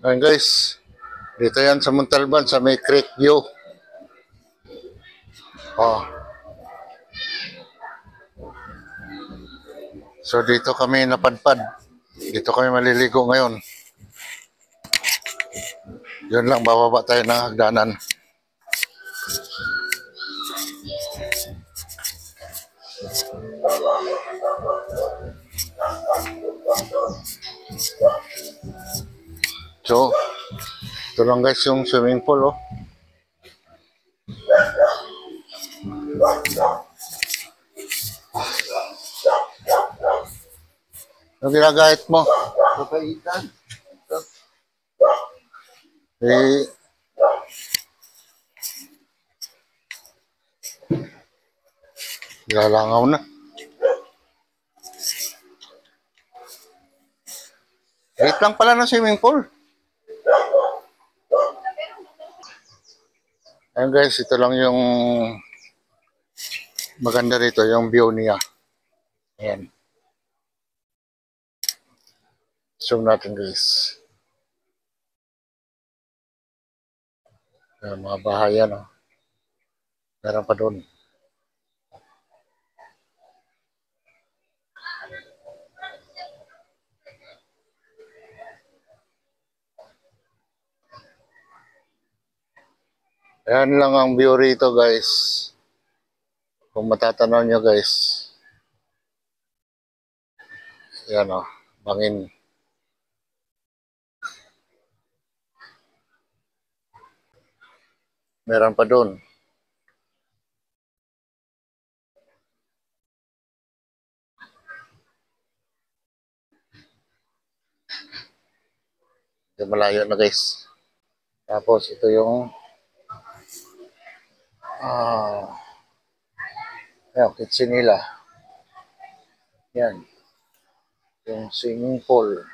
Ayan guys, dito yan sa Montalban sa may Creek View. Oh. So dito kami napadpad. Dito kami maliligo ngayon. Yun lang, bababa tayo ng hagdanan. So, ito lang guys yung swimming pool, oh. Ano ginagahit mo? Papaitan. Lalangaw na. Wait lang pala ng swimming pool. Ayan guys, ito lang yung maganda rito, yung view niya. Ayan. Zoom natin guys. Ayan, mga bahay yan, oh. Meron pa doon. Ayan lang ang view rito guys. Kung matatanaw nyo guys. Ayan, oh, bangin. Meron pa doon. Ito malayo na guys. Tapos ito yung ayan, kitchen nila. Yan. Yung swimming pool.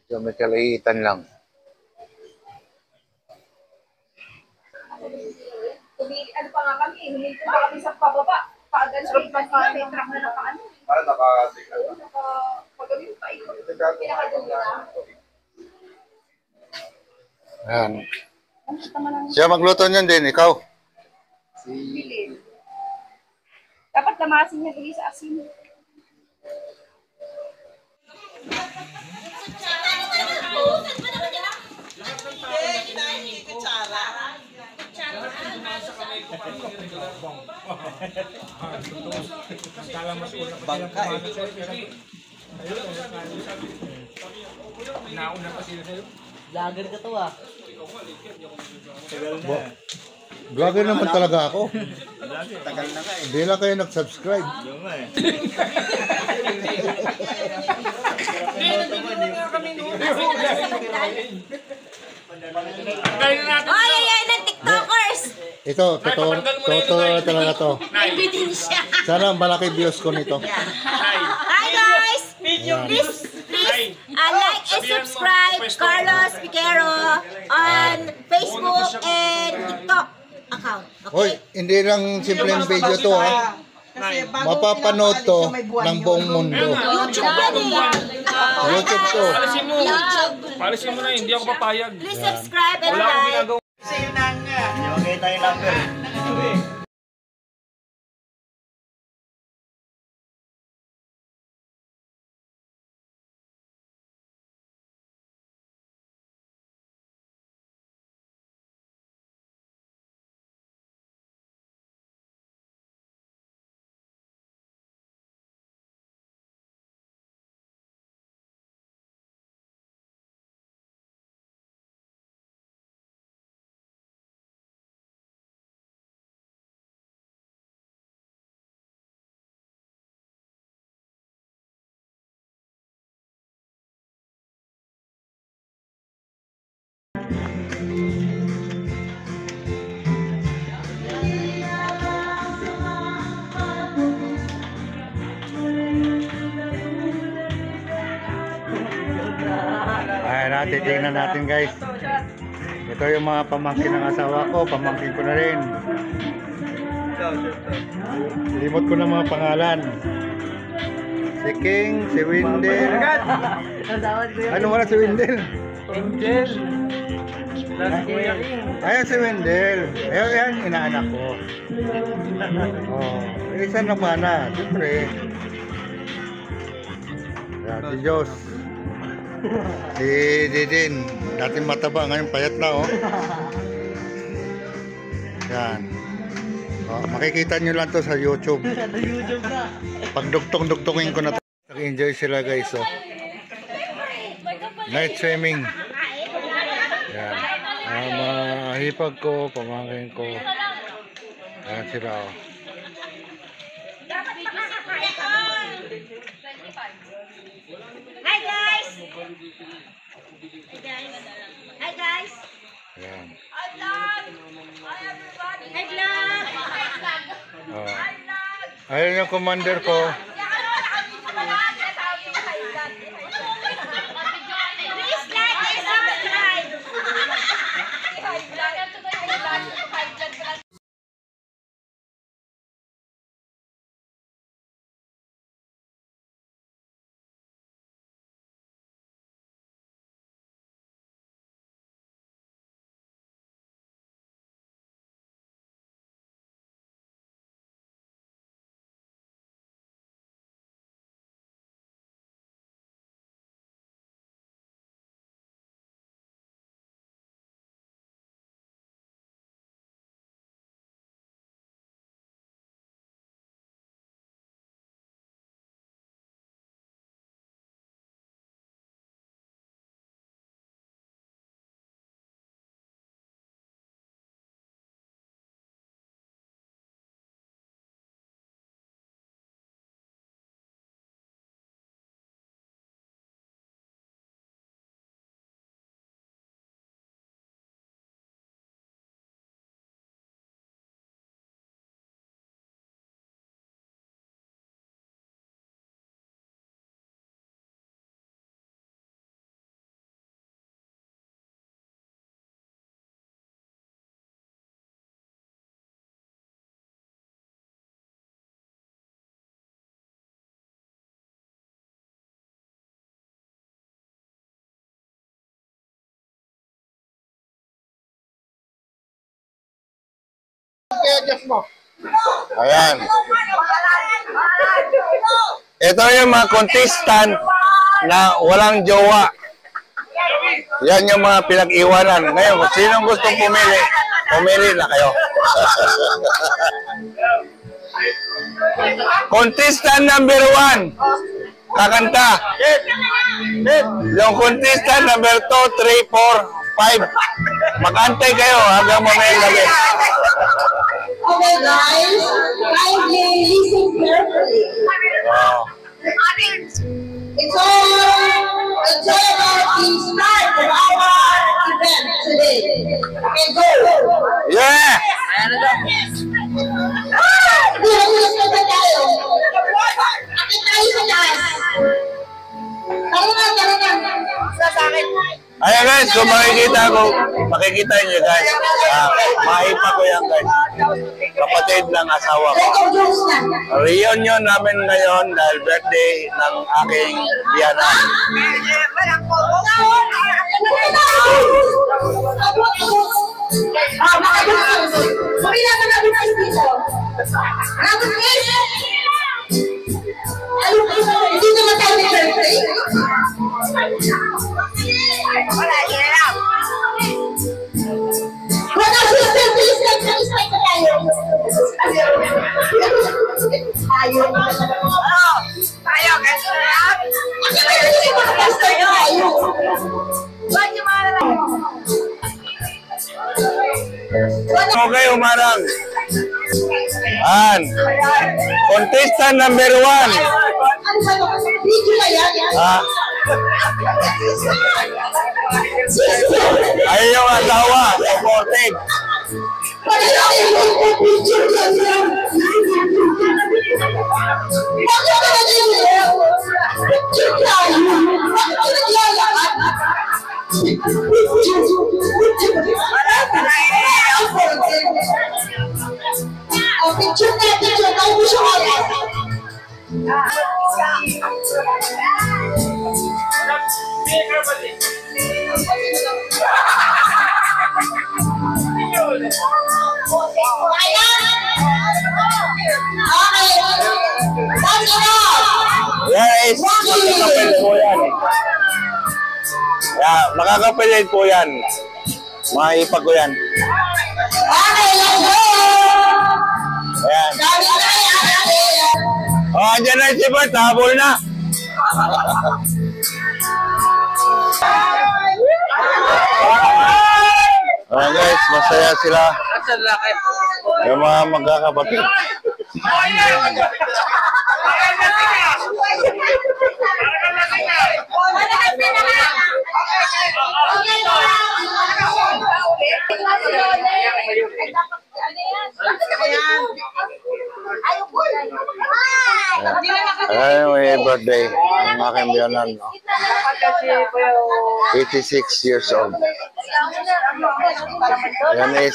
Ito may kalaitan lang. Ano pa nga kami, huminto pa kami sa pababa. Paagan sa iba may truck na nakaano. Para naka-ticket. Pagabi pa ikot. Pinakadumi na. Ayan. Siya magluto niyan din, ikaw. Bilin. Dapat lamasin niya dili sa asin. Bangka eh. Nauna pa sila sa'yo. Vlogger ka to ah. Tagal na. Vlogger naman talaga ako. Tagal na ka eh. Hindi lang kayo nag-subscribe. Yung nga eh. Ay, ng TikTokers! Ito, totoo talaga to. Ebidensya! Sana malaki views ko nito. Hi guys! Please like and subscribe Carlos Piquero on Facebook and TikTok account. Hoy, hindi lang simpleng video to, ha. Mapapanood to ng buong mundo. YouTube yan eh! YouTube to. Palisin mo. YouTube! Palisin mo na, hindi ako papayag. Please subscribe and Wala akong like. ginagawa. Hindi mo kita yung number. Ayan, titingnan natin guys. Ito yung mga pamangkin ng asawa ko, pamangkin ko na rin. Limot ko na mga pangalan. Si King, si Windel. Nasawad ko yun. Ano wala si Windel? Angel. Last Kuya King. Ayan si Wendel. Ayan, yan, inaanak ko. Oh, isa naman na, siyempre. Yan, si Diyos. Si Didin. Dating mataba, ngayon payat na, oh. Yan. Oh, makikita nyo lang to sa YouTube. Sa YouTube na. Pag dugtong-dugtongin ko na to. Nag-enjoy sila, guys, oh. Night swimming. Yan. Mahipag ko, pamangkin ko. Yan sila, oh. Hi guys! Hi guys! Yan. Hi vlog! Hi everybody! Hi vlog! Oh. Ayun yung commander ko. Please like and subscribe! Ayan. Ito yung mga contestant na walang jowa. Yan yung mga pinag-iwanan. Ngayon, kung sinong gustong pumili, pumili na kayo. Contestant number 1. Kakanta. Yung contestant number 2, 3, 4, 5. Mag-antay kayo hanggang mamaya gabi. Okay guys, kindly listen carefully. Wow. It's all about the start of our event today. Okay, go! Yeah! Bilang na tayo. Akit tayo sa taas. Tara na. Sa akin. Ayan guys, kung makikita nyo guys, maipa ko yan guys. Kapatid ng asawa ko. Recognize na. Reunion namin ngayon dahil birthday ng aking biyanan. Hindi naman tayo may birthday. Wala siya birthday, isay ko tayo. Tayo kasi lang! Ba't yung mga lalaki? Okay, umarang. Contestant number 1. Ano ba ito? Video na yan? Ayun yung asawa, supportive. Bakit yung picture lang yan? Bakit ka nag-iiyaw? Picture tayo. Bakit ka naglalakad? Picture na, picture. Tayo mo siya oras. Yan is makakapil po yan. Yeah, makakapilin po yan. Maipag ko yan. Ayan. Oh, andyan na si Bert, habol na. Ayan guys, masaya sila. Yung mga magkakapatid. Ayan, may birthday ang aking biyanan. 86 years old. Ayan is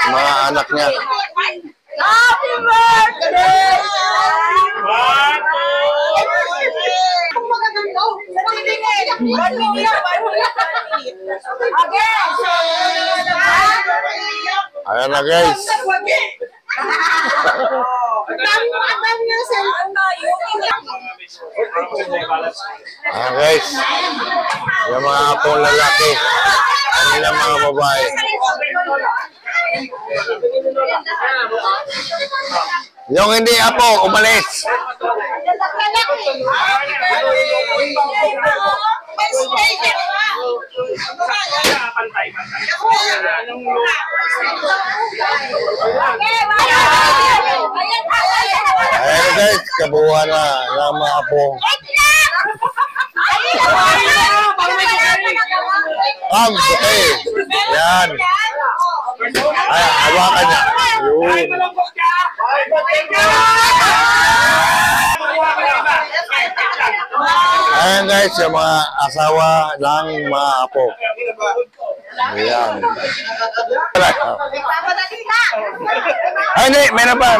mga anak niya. Happy birthday! Ayan na guys. Ayan guys. Yung mga apong lalaki. Kanilang mga babae. Yung hindi apo, umalis. Ayan guys, kabuuan na ng mga apo. Okay. Yan. Ay, hawakan niya. Yun. Ayan guys, yung mga asawa ng mga apo. Ayan. Ay, hindi. Meron pa.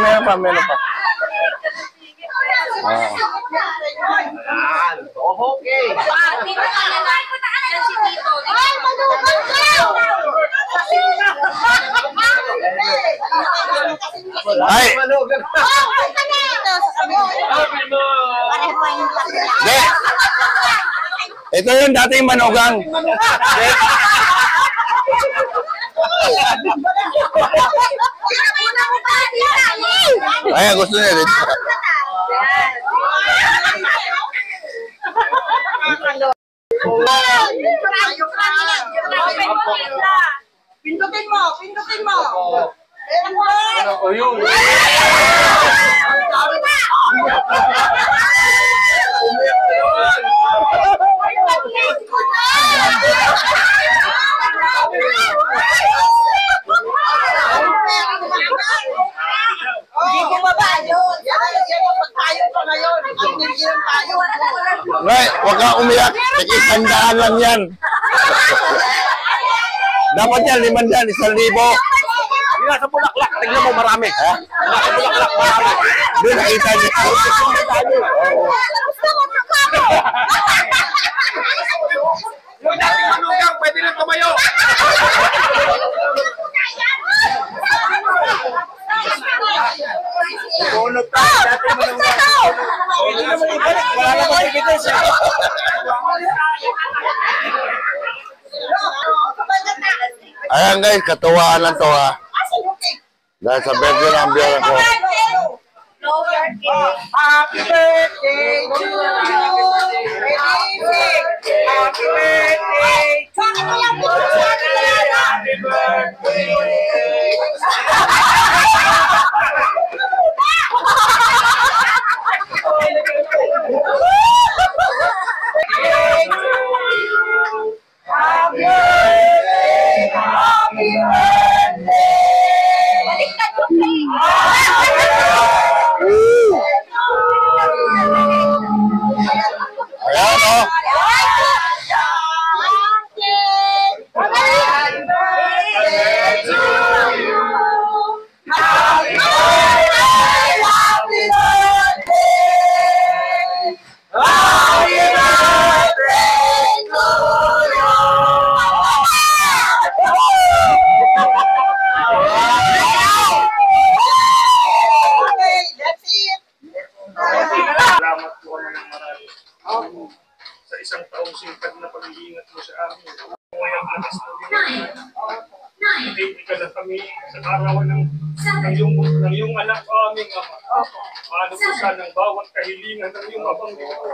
Okay. Ay! Hindi. Ito yung dating manugang. Ay, gusto niya rin. Pindutin mo. Hindi ko baba yun. Tayo pa ngayon. Right, huwag kang umiyak. Nakisandaan lang yan. Dapat yan, 500, 1,000. Nasa Bulaklak, tingnan mo marami. Ha? Nasa Bulaklak, marami. Doon, nakita niyo. Yung dating manugang, pwede na tumayo. Tulog ka, dating manugang. Pwede naman ibalik, wala naman evidence. Ayan guys, katuwaan lang to ha. Dahil sa birthday ng biyanan ko. Happy birthday to you. Happy birthday. Happy birthday. Ayan o. Happy birthday to you. isang taong sintag na pag-iingat mo sa amin. Ngayon, lakas na rin. Hindi ka na kami sa karawan ng iyong anak aming ama. Paano po sanang bawat kahilingan ng iyong abang dito.